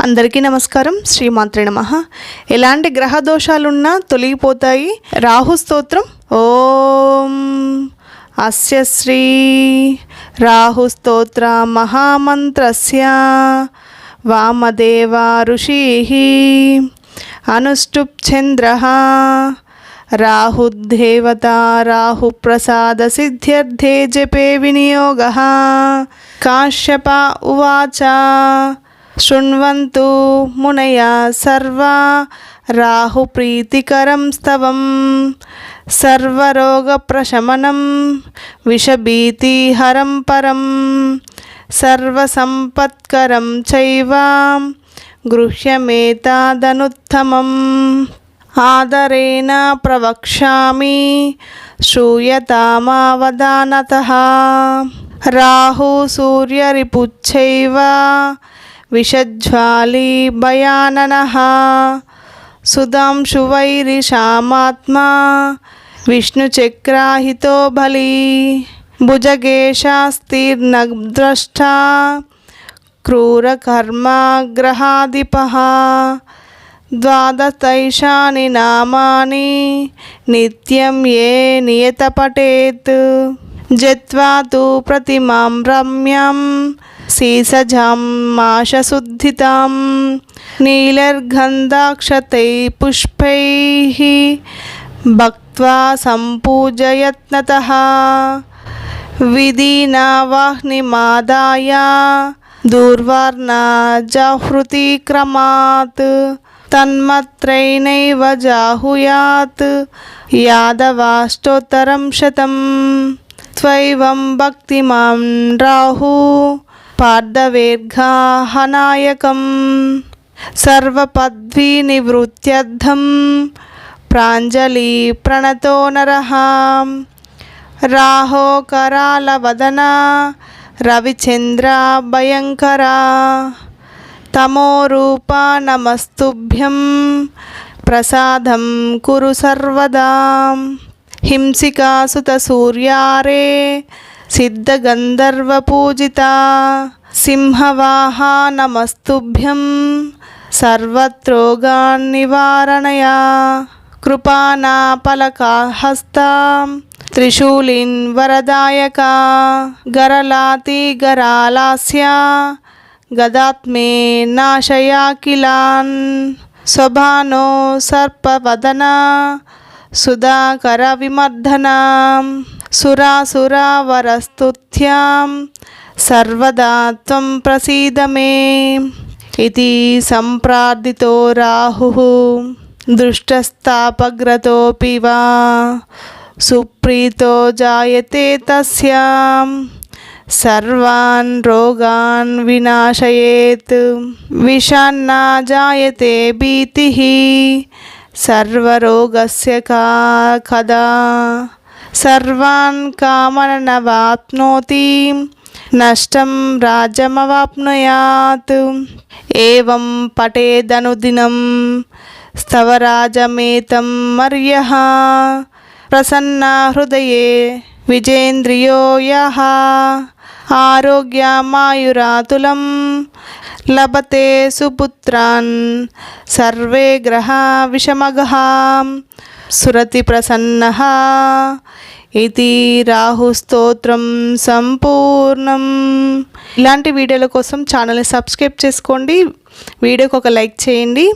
అందరికీ నమస్కారం. శ్రీమాత్రే నమః. ఎలాంటి గ్రహ దోషాలున్నా తొలగిపోతాయి. రాహు స్తోత్రం. ఓం అస్య శ్రీ రాహు స్తోత్ర మహామంత్రస్య వామదేవ ఋషిః అనుష్టుప్ఛంద్రః రాహుదేవతా రాహుప్రసాద సిద్ధ్యర్థే జపే వినియోగః. కాశ్యప ఉవాచ శృణ్వంతు మునయ సర్వా రాహుప్రీతికరం స్తవం సర్వరోగప్రశమనం విషభీతిహరం పరం సర్వసంపత్కరం చైవ గృహ్యమేతాదనుత్తమం. ఆదరేణ ప్రవక్ష్యామి శ్రూయతామావధానతః. రాహు సూర్యరిపుశ్చైవ విషజ్వాలి భయాననః. సుధాంశువైరిషామాత్మా విష్ణుచక్రాహితో బలి. భుజగేశాస్తిర్నద్రష్టా క్రూరకర్మగ్రహాధిపః. ద్వాదశైషాని నామాని నిత్యం ఏ నియతపఠేత్. జత్వా తు ప్రతిమాం రమ్యం శీసజాం మాషశుద్ధితాం నీలర్గంధాక్షతై పుష్పైః భక్త్వా సంపూజయత్నతః. విధినావాహ్నిమాదాయ దూర్వార్ణా జాహృతి క్రమాత్. తన్మత్రైనైవ జాహుయాత్ యాదవాష్టోత్తరం శతం. త్వైవం భక్తిమాం రాహు పార్థవేర్ఘాహనాయకం. సర్వపద్వినివృత్త్యర్థం ప్రాంజలి ప్రణతో నరః. రాహో కరాళవదన రవిచంద్ర భయంకరా. తమోరూప నమస్తుభ్యం ప్రసాదం కురు సర్వదా. హింసికా సుత సూర్యారే సిద్ధగంధర్వపూజితా. సింహవాహ నమస్తుభ్యం సర్వత్రోగాన్నివారణయా. కృపానాపలకాహస్తా త్రిశూలిన్ వరదాయకా. గరలాతి గరాలాస్య గదాత్మే నాశయాకిలాన్. స్వభానో సర్పవదన సుధాకర విమర్దనా. సురాసురవరస్తుత్యాం సర్వదా త్వం ప్రసీద మే. ఇతి సంప్రార్థితో రాహుః దృష్టస్తాపగ్రతోపి వా. సుప్రీతో జాయతే తస్యాం సర్వాన్ రోగాన్ వినాశయేత్. విషాన్నా జాయతే భీతిః సర్వరోగస్య కదా. సర్వాన్ కామనవాప్నోతి నష్టం రాజ్యమవాప్నుయాత్. ఏవం పఠేదనుదినం స్తవరాజమేతం మర్యః. ప్రసన్నా హృదయే విజేంద్రియో యః. ఆరోగ్యమాయురాతులం లభతే సుపుత్రాన్. సర్వే గ్రహా విషమగః సురతి ప్రసన్నః. ఇది రాహు స్తోత్రం సంపూర్ణం. ఇలాంటి వీడియోల కోసం ఛానల్ని సబ్స్క్రైబ్ చేసుకోండి. వీడియోకి ఒక లైక్ చేయండి.